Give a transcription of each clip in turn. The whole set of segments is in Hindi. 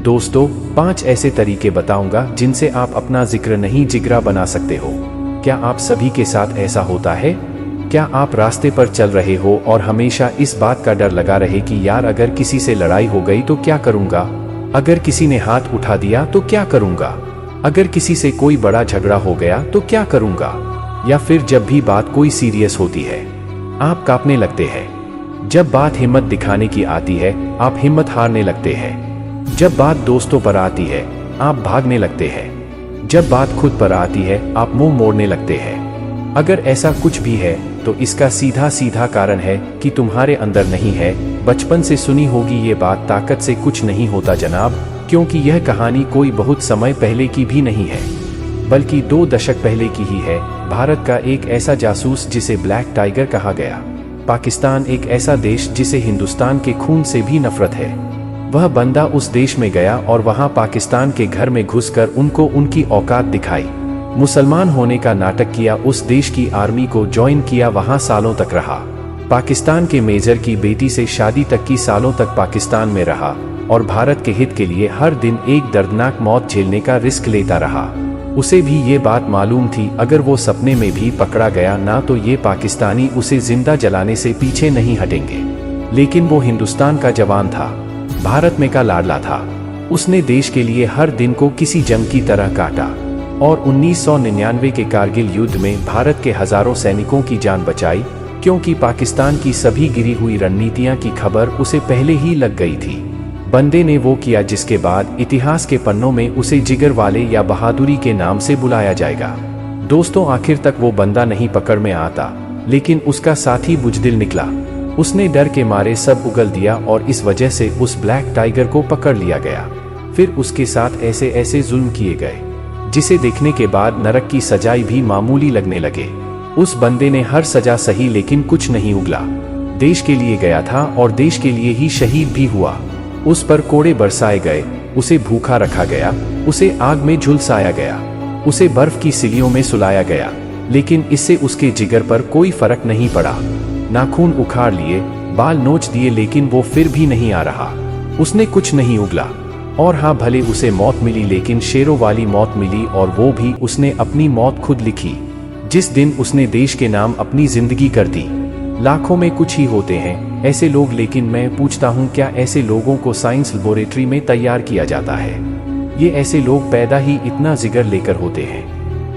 दोस्तों, 5 ऐसे तरीके बताऊंगा जिनसे आप अपना जिक्र नहीं जिगरा बना सकते हो। क्या आप सभी के साथ ऐसा होता है? क्या आप रास्ते पर चल रहे हो और हमेशा इस बात का डर लगा रहे कि यार अगर किसी से लड़ाई हो गई तो क्या करूंगा? अगर किसी ने हाथ उठा दिया तो क्या करूंगा? अगर किसी से कोई बड़ा झगड़ा हो गया तो क्या करूंगा? या फिर जब भी बात कोई सीरियस होती है आप कांपने लगते हैं। जब बात हिम्मत दिखाने की आती है आप हिम्मत हारने लगते हैं। जब बात दोस्तों पर आती है आप भागने लगते हैं। जब बात खुद पर आती है आप मुंह मोड़ने लगते हैं। अगर ऐसा कुछ भी है तो इसका सीधा सीधा कारण है कि तुम्हारे अंदर नहीं है। बचपन से सुनी होगी ये बात, ताकत से कुछ नहीं होता जनाब, क्योंकि यह कहानी कोई बहुत समय पहले की भी नहीं है, बल्कि 2 दशक पहले की ही है। भारत का एक ऐसा जासूस जिसे ब्लैक टाइगर कहा गया। पाकिस्तान एक ऐसा देश जिसे हिंदुस्तान के खून से भी नफरत है। वह बंदा उस देश में गया और वहां पाकिस्तान के घर में घुसकर उनको उनकी औकात दिखाई। मुसलमान होने का नाटक किया, उस देश की आर्मी को ज्वाइन किया, वहां सालों तक रहा। पाकिस्तान के मेजर की बेटी से शादी तक की, सालों तक पाकिस्तान में रहा और भारत के हित के लिए हर दिन एक दर्दनाक मौत झेलने का रिस्क लेता रहा। उसे भी ये बात मालूम थी अगर वो सपने में भी पकड़ा गया ना तो ये पाकिस्तानी उसे जिंदा जलाने से पीछे नहीं हटेंगे। लेकिन वो हिंदुस्तान का जवान था, भारत में का लाडला था। उसने देश के लिए हर दिन को किसी जंग की तरह काटा और 1999 के कारगिल युद्ध में भारत के हजारों सैनिकों की जान बचाई, क्योंकि पाकिस्तान की सभी गिरी हुई रणनीतियां की खबर उसे पहले ही लग गई थी। बंदे ने वो किया जिसके बाद इतिहास के पन्नों में उसे जिगर वाले या बहादुरी के नाम से बुलाया जाएगा। दोस्तों, आखिर तक वो बंदा नहीं पकड़ में आता, लेकिन उसका साथी बुजदिल निकला। उसने डर के मारे सब उगल दिया और इस वजह से उस ब्लैक टाइगर को पकड़ लिया गया। फिर उसके साथ ऐसे ऐसे जुल्म किए गए जिसे देखने के बाद नरक की सजाई भी मामूली लगने लगे। उस बंदे ने हर सजा सही लेकिन कुछ नहीं उगला। देश के लिए गया था और देश के लिए ही शहीद भी हुआ। उस पर कोड़े बरसाए गए, उसे भूखा रखा गया, उसे आग में झुलसाया गया, उसे बर्फ की सिलियों में सुलाया गया, लेकिन इससे उसके जिगर पर कोई फर्क नहीं पड़ा। नाखून उखाड़ लिए, बाल नोच दिए, लेकिन वो फिर भी नहीं आ रहा। उसने कुछ नहीं उगला। और हाँ, भले उसे मौत मिली लेकिन शेरों वाली मौत मिली, और वो भी उसने अपनी मौत खुद लिखी। जिस दिन उसने देश के नाम अपनी जिंदगी कर दी। लाखों में कुछ ही होते हैं ऐसे लोग, लेकिन मैं पूछता हूँ क्या ऐसे लोगों को साइंस लैबोरेटरी में तैयार किया जाता है? ये ऐसे लोग पैदा ही इतना जिगर लेकर होते हैं?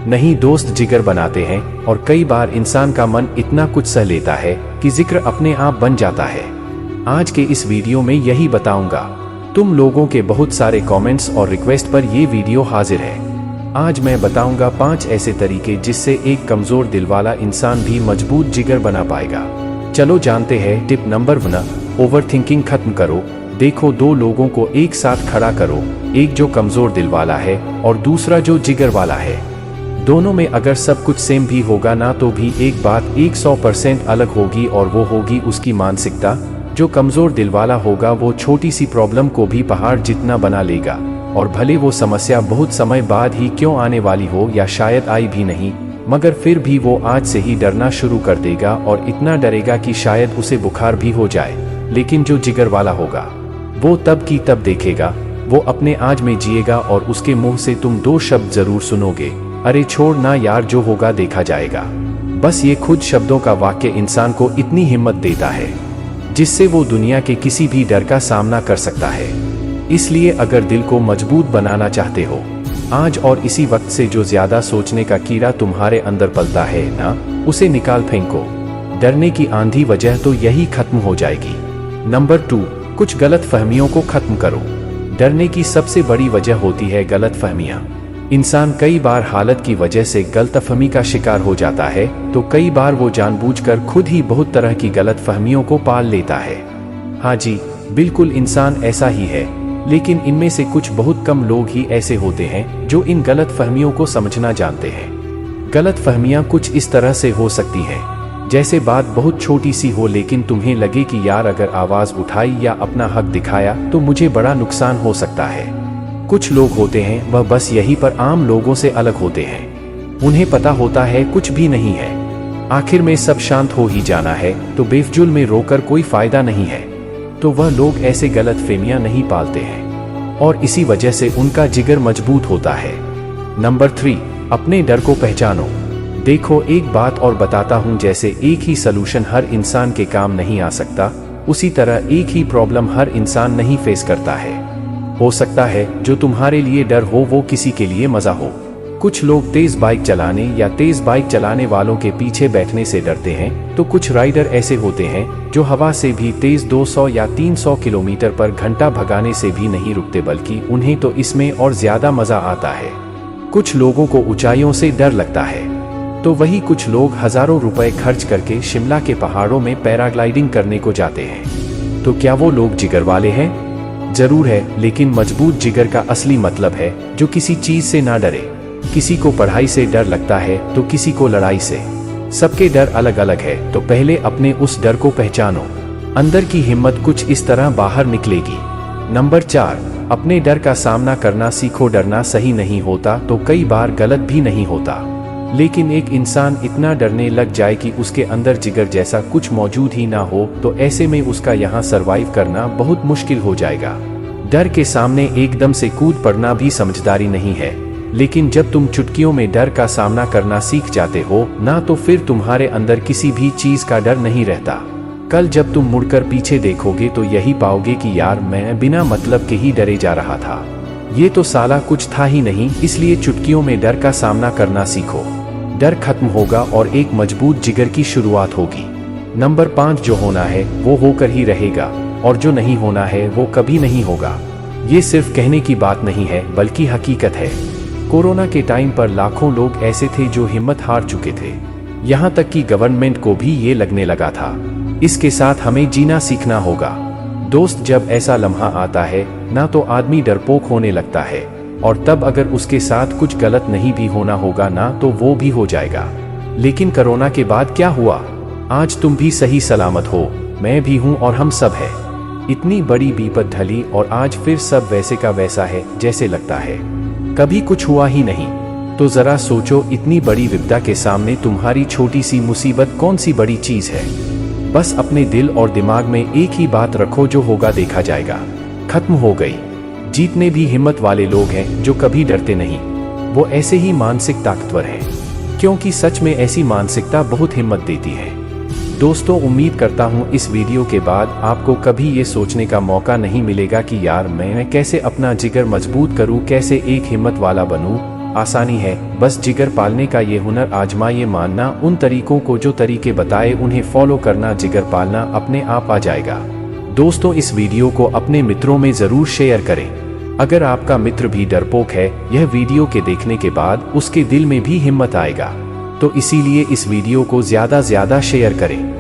नहीं दोस्त, जिगर बनाते हैं और कई बार इंसान का मन इतना कुछ सह लेता है कि जिक्र अपने आप बन जाता है। आज के इस वीडियो में यही बताऊंगा। तुम लोगों के बहुत सारे कमेंट्स और रिक्वेस्ट पर ये वीडियो हाजिर है। आज मैं बताऊंगा 5 ऐसे तरीके जिससे एक कमजोर दिल वाला इंसान भी मजबूत जिगर बना पाएगा। चलो जानते हैं। टिप नंबर 1, ओवरथिंकिंग खत्म करो। देखो, 2 लोगों को एक साथ खड़ा करो, एक जो कमजोर दिल वाला है और दूसरा जो जिगर वाला है। दोनों में अगर सब कुछ सेम भी होगा ना तो भी एक बात 100% अलग होगी और वो होगी उसकी मानसिकता। जो कमजोर दिल वाला होगा वो छोटी सी प्रॉब्लम को भी पहाड़ जितना बना लेगा, और भले वो समस्या बहुत समय बाद ही क्यों आने वाली हो या शायद आई भी नहीं, मगर फिर भी वो आज से ही डरना शुरू कर देगा और इतना डरेगा कि शायद उसे बुखार भी हो जाए। लेकिन जो जिगर वाला होगा वो तब की तब देखेगा, वो अपने आज में जिएगा और उसके मुंह से तुम 2 शब्द जरूर सुनोगे, अरे छोड़ ना यार, जो होगा देखा जाएगा। बस ये खुद शब्दों का वाक्य इंसान को इतनी हिम्मत देता है जिससे वो दुनिया के किसी भी डर का सामना कर सकता है। इसलिए अगर दिल को मजबूत बनाना चाहते हो आज और इसी वक्त से, जो ज्यादा सोचने का कीड़ा तुम्हारे अंदर पलता है ना, उसे निकाल फेंको। डरने की आंधी वजह तो यही खत्म हो जाएगी। नंबर 2, कुछ गलत फहमियों को खत्म करो। डरने की सबसे बड़ी वजह होती है गलत फहमियां। इंसान कई बार हालत की वजह से गलतफहमी का शिकार हो जाता है, तो कई बार वो जानबूझकर खुद ही बहुत तरह की गलतफहमियों को पाल लेता है। हाँ जी, बिल्कुल इंसान ऐसा ही है, लेकिन इनमें से कुछ बहुत कम लोग ही ऐसे होते हैं जो इन गलतफहमियों को समझना जानते हैं। गलतफहमियां कुछ इस तरह से हो सकती हैं, जैसे बात बहुत छोटी सी हो लेकिन तुम्हें लगे कि यार अगर आवाज उठाई या अपना हक दिखाया तो मुझे बड़ा नुकसान हो सकता है। कुछ लोग होते हैं वह बस यहीं पर आम लोगों से अलग होते हैं। उन्हें पता होता है कुछ भी नहीं है, आखिर में सब शांत हो ही जाना है, तो बेफजूल में रोकर कोई फायदा नहीं है। तो वह लोग ऐसे गलतफहमियां नहीं पालते हैं। और इसी वजह से उनका जिगर मजबूत होता है। नंबर 3, अपने डर को पहचानो। देखो, एक बात और बताता हूं, जैसे एक ही सलूशन हर इंसान के काम नहीं आ सकता, उसी तरह एक ही प्रॉब्लम हर इंसान नहीं फेस करता है। हो सकता है जो तुम्हारे लिए डर हो वो किसी के लिए मजा हो। कुछ लोग तेज बाइक चलाने या तेज बाइक चलाने वालों के पीछे बैठने से डरते हैं, तो कुछ राइडर ऐसे होते हैं जो हवा से भी तेज 200 या 300 किलोमीटर पर घंटा भगाने से भी नहीं रुकते, बल्कि उन्हें तो इसमें और ज्यादा मजा आता है। कुछ लोगों को ऊंचाइयों से डर लगता है, तो वही कुछ लोग हजारों रुपए खर्च करके शिमला के पहाड़ों में पैराग्लाइडिंग करने को जाते हैं। तो क्या वो लोग जिगर वाले हैं? जरूर है, लेकिन मजबूत जिगर का असली मतलब है जो किसी चीज से ना डरे। किसी को पढ़ाई से डर लगता है तो किसी को लड़ाई से। सबके डर अलग अलग है, तो पहले अपने उस डर को पहचानो। अंदर की हिम्मत कुछ इस तरह बाहर निकलेगी। नंबर 4, अपने डर का सामना करना सीखो। डरना सही नहीं होता तो कई बार गलत भी नहीं होता, लेकिन एक इंसान इतना डरने लग जाए कि उसके अंदर जिगर जैसा कुछ मौजूद ही ना हो, तो ऐसे में उसका यहाँ सरवाइव करना बहुत मुश्किल हो जाएगा। डर के सामने एकदम से कूद पड़ना भी समझदारी नहीं है, लेकिन जब तुम चुटकियों में डर का सामना करना सीख जाते हो ना, तो फिर तुम्हारे अंदर किसी भी चीज का डर नहीं रहता। कल जब तुम मुड़कर पीछे देखोगे तो यही पाओगे कि यार, मैं बिना मतलब के ही डरे जा रहा था, ये तो साला कुछ था ही नहीं। इसलिए चुटकियों में डर का सामना करना सीखो। डर खत्म होगा और एक मजबूत जिगर की शुरुआत होगी। नंबर 5, जो होना है वो होकर ही रहेगा, और जो नहीं होना है वो कभी नहीं होगा। ये सिर्फ कहने की बात नहीं है, बल्कि हकीकत है। कोरोना के टाइम पर लाखों लोग ऐसे थे जो हिम्मत हार चुके थे, यहाँ तक कि गवर्नमेंट को भी ये लगने लगा था। इसके साथ हमें जीना सीखना होगा। दोस्त, जब ऐसा लम्हा आता है ना, तो आदमी डरपोक होने लगता है, और तब अगर उसके साथ कुछ गलत नहीं भी होना होगा ना, तो वो भी हो जाएगा। लेकिन कोरोना के बाद क्या हुआ? आज तुम भी सही सलामत हो, मैं भी हूँ, और हम सब है। इतनी बड़ी विपद ढली और आज फिर सब वैसे का वैसा है जैसे लगता है कभी कुछ हुआ ही नहीं। तो जरा सोचो, इतनी बड़ी विपदा के सामने तुम्हारी छोटी सी मुसीबत कौन सी बड़ी चीज है? बस अपने दिल और दिमाग में एक ही बात रखो, जो होगा देखा जाएगा। खत्म हो गई। जीतने भी हिम्मत वाले लोग हैं जो कभी डरते नहीं, वो ऐसे ही मानसिक ताकतवर हैं, क्योंकि सच में ऐसी मानसिकता बहुत हिम्मत देती है। दोस्तों, उम्मीद करता हूँ इस वीडियो के बाद आपको कभी ये सोचने का मौका नहीं मिलेगा कि यार, मैं कैसे अपना जिगर मजबूत करूँ, कैसे एक हिम्मत वाला बनूँ। आसानी है, बस जिगर पालने का ये हुनर आजमाइए। मानना उन तरीकों को जो तरीके बताए, उन्हें फॉलो करना, जिगर पालना अपने आप आ जाएगा। दोस्तों, इस वीडियो को अपने मित्रों में जरूर शेयर करें। अगर आपका मित्र भी डरपोक है, यह वीडियो के देखने के बाद उसके दिल में भी हिम्मत आएगा। तो इसीलिए इस वीडियो को ज्यादा शेयर करें।